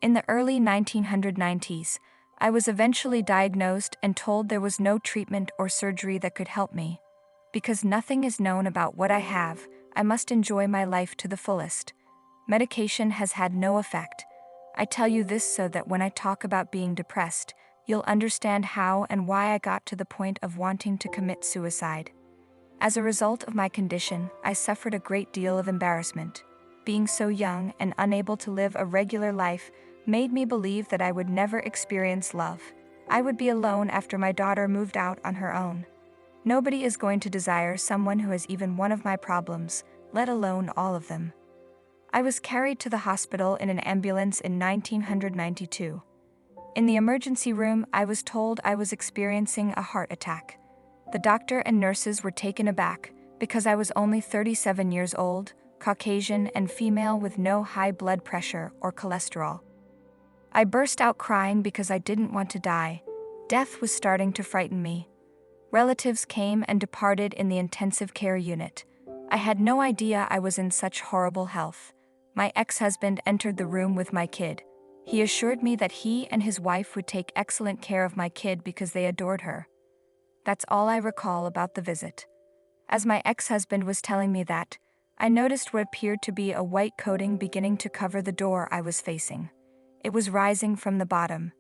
In the early 1990s, I was eventually diagnosed and told there was no treatment or surgery that could help me. Because nothing is known about what I have, I must enjoy my life to the fullest. Medication has had no effect. I tell you this so that when I talk about being depressed, you'll understand how and why I got to the point of wanting to commit suicide. As a result of my condition, I suffered a great deal of embarrassment. Being so young and unable to live a regular life made me believe that I would never experience love. I would be alone after my daughter moved out on her own. Nobody is going to desire someone who has even one of my problems, let alone all of them. I was carried to the hospital in an ambulance in 1992. In the emergency room, I was told I was experiencing a heart attack. The doctor and nurses were taken aback because I was only 37 years old, Caucasian and female with no high blood pressure or cholesterol. I burst out crying because I didn't want to die. Death was starting to frighten me. Relatives came and departed in the intensive care unit. I had no idea I was in such horrible health. My ex-husband entered the room with my kid. He assured me that he and his wife would take excellent care of my kid because they adored her. That's all I recall about the visit. As my ex-husband was telling me that, I noticed what appeared to be a white coating beginning to cover the door I was facing. It was rising from the bottom.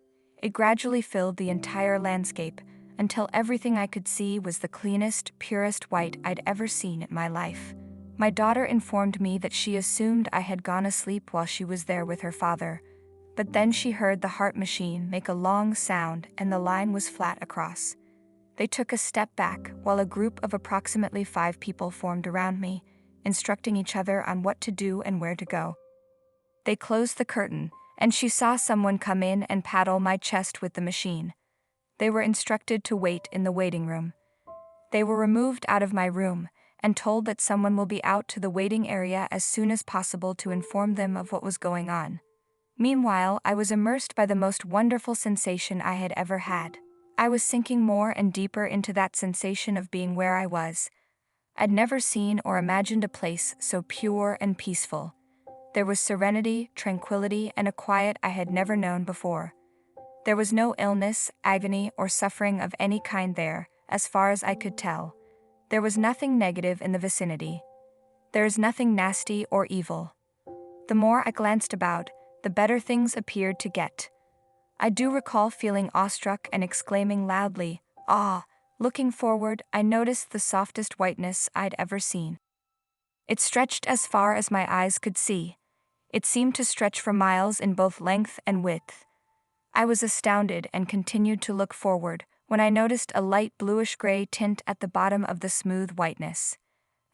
It gradually filled the entire landscape, until everything I could see was the cleanest, purest white I'd ever seen in my life. My daughter informed me that she assumed I had gone asleep while she was there with her father, but then she heard the heart machine make a long sound and the line was flat across. They took a step back while a group of approximately 5 people formed around me, instructing each other on what to do and where to go. They closed the curtain, and she saw someone come in and paddle my chest with the machine. They were instructed to wait in the waiting room. They were removed out of my room and told that someone will be out to the waiting area as soon as possible to inform them of what was going on. Meanwhile, I was immersed by the most wonderful sensation I had ever had. I was sinking more and deeper into that sensation of being where I was. I'd never seen or imagined a place so pure and peaceful. There was serenity, tranquility, and a quiet I had never known before. There was no illness, agony, or suffering of any kind there, as far as I could tell. There was nothing negative in the vicinity. There is nothing nasty or evil. The more I glanced about, the better things appeared to get. I do recall feeling awestruck and exclaiming loudly, "Ah!" Looking forward, I noticed the softest whiteness I'd ever seen. It stretched as far as my eyes could see. It seemed to stretch for miles in both length and width. I was astounded and continued to look forward when I noticed a light bluish-gray tint at the bottom of the smooth whiteness.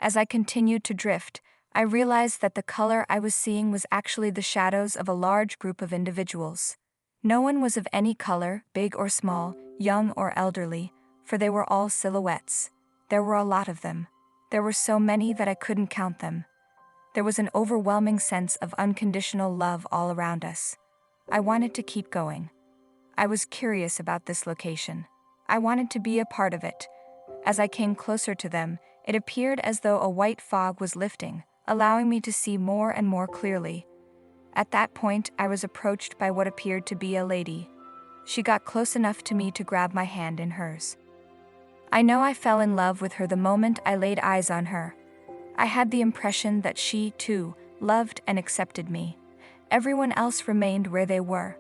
As I continued to drift, I realized that the color I was seeing was actually the shadows of a large group of individuals. No one was of any color, big or small, young or elderly, for they were all silhouettes. There were a lot of them. There were so many that I couldn't count them. There was an overwhelming sense of unconditional love all around us. I wanted to keep going. I was curious about this location. I wanted to be a part of it. As I came closer to them, it appeared as though a white fog was lifting, allowing me to see more and more clearly. At that point, I was approached by what appeared to be a lady. She got close enough to me to grab my hand in hers. I know I fell in love with her the moment I laid eyes on her. I had the impression that she, too, loved and accepted me. Everyone else remained where they were.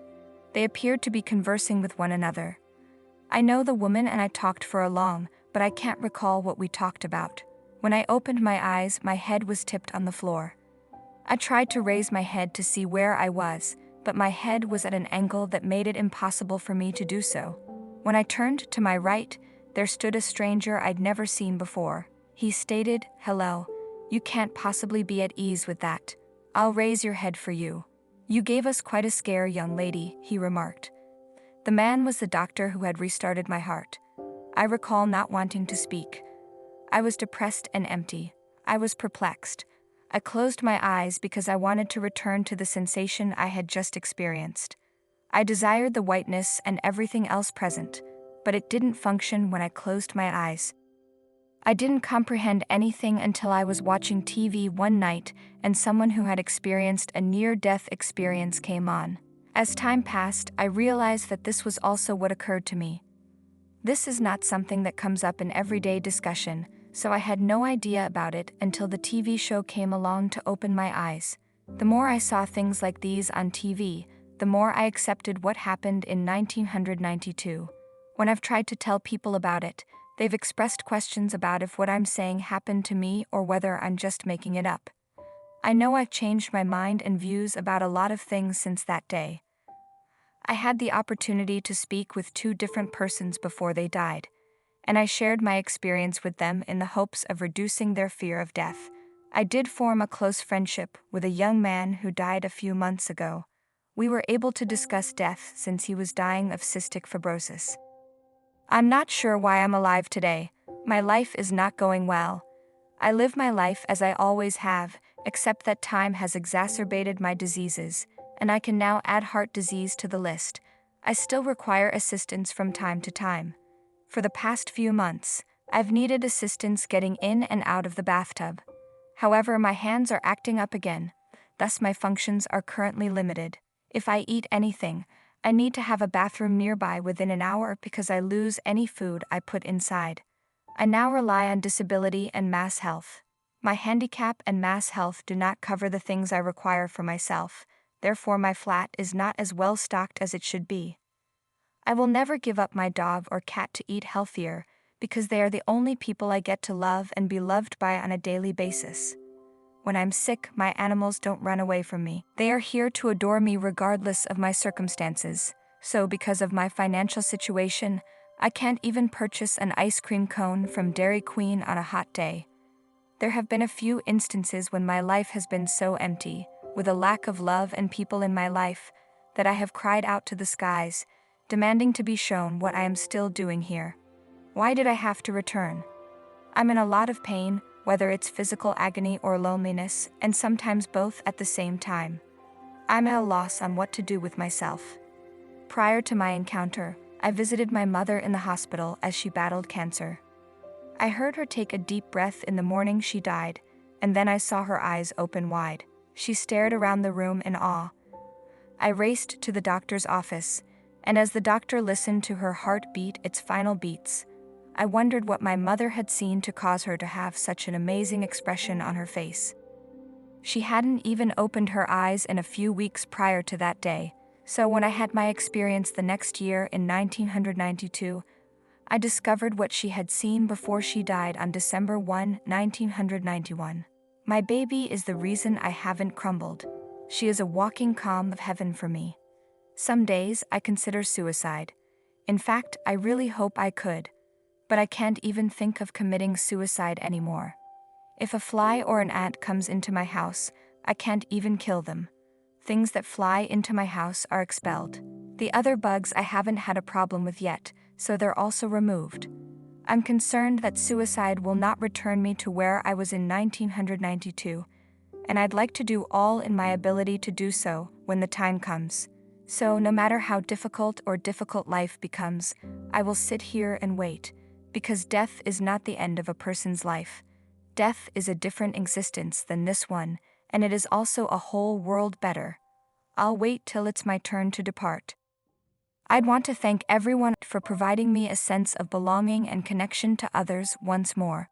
They appeared to be conversing with one another. I know the woman and I talked for a long, but I can't recall what we talked about. When I opened my eyes, my head was tipped on the floor. I tried to raise my head to see where I was, but my head was at an angle that made it impossible for me to do so. When I turned to my right, there stood a stranger I'd never seen before. He stated, "Hello. You can't possibly be at ease with that. I'll raise your head for you. You gave us quite a scare, young lady," he remarked. The man was the doctor who had restarted my heart. I recall not wanting to speak. I was depressed and empty. I was perplexed. I closed my eyes because I wanted to return to the sensation I had just experienced. I desired the whiteness and everything else present, but it didn't function when I closed my eyes. I didn't comprehend anything until I was watching TV one night and someone who had experienced a near-death experience came on. As time passed, I realized that this was also what occurred to me. This is not something that comes up in everyday discussion, so I had no idea about it until the TV show came along to open my eyes. The more I saw things like these on TV, the more I accepted what happened in 1992. When I've tried to tell people about it, they've expressed questions about if what I'm saying happened to me or whether I'm just making it up. I know I've changed my mind and views about a lot of things since that day. I had the opportunity to speak with two different persons before they died, and I shared my experience with them in the hopes of reducing their fear of death. I did form a close friendship with a young man who died a few months ago. We were able to discuss death since he was dying of cystic fibrosis. I'm not sure why I'm alive today. My life is not going well. I live my life as I always have, except that time has exacerbated my diseases, and I can now add heart disease to the list. I still require assistance from time to time. For the past few months, I've needed assistance getting in and out of the bathtub. However, my hands are acting up again, thus my functions are currently limited. If I eat anything, I need to have a bathroom nearby within an hour because I lose any food I put inside. I now rely on disability and mass health. My handicap and mass health do not cover the things I require for myself, therefore my flat is not as well stocked as it should be. I will never give up my dog or cat to eat healthier, because they are the only people I get to love and be loved by on a daily basis. When I'm sick, my animals don't run away from me. They are here to adore me regardless of my circumstances. So because of my financial situation, I can't even purchase an ice cream cone from Dairy Queen on a hot day. There have been a few instances when my life has been so empty, with a lack of love and people in my life, that I have cried out to the skies, demanding to be shown what I am still doing here. Why did I have to return? I'm in a lot of pain, whether it's physical agony or loneliness, and sometimes both at the same time. I'm at a loss on what to do with myself. Prior to my encounter, I visited my mother in the hospital as she battled cancer. I heard her take a deep breath in the morning she died, and then I saw her eyes open wide. She stared around the room in awe. I raced to the doctor's office, and as the doctor listened to her heart beat its final beats, I wondered what my mother had seen to cause her to have such an amazing expression on her face. She hadn't even opened her eyes in a few weeks prior to that day, so when I had my experience the next year in 1992, I discovered what she had seen before she died on December 1, 1991. My baby is the reason I haven't crumbled. She is a walking calm of heaven for me. Some days I consider suicide. In fact, I really hope I could, but I can't even think of committing suicide anymore. If a fly or an ant comes into my house, I can't even kill them. Things that fly into my house are expelled. The other bugs I haven't had a problem with yet, so they're also removed. I'm concerned that suicide will not return me to where I was in 1992, and I'd like to do all in my ability to do so when the time comes. So no matter how difficult life becomes, I will sit here and wait, because death is not the end of a person's life. Death is a different existence than this one, and it is also a whole world better. I'll wait till it's my turn to depart. I'd want to thank everyone for providing me a sense of belonging and connection to others once more.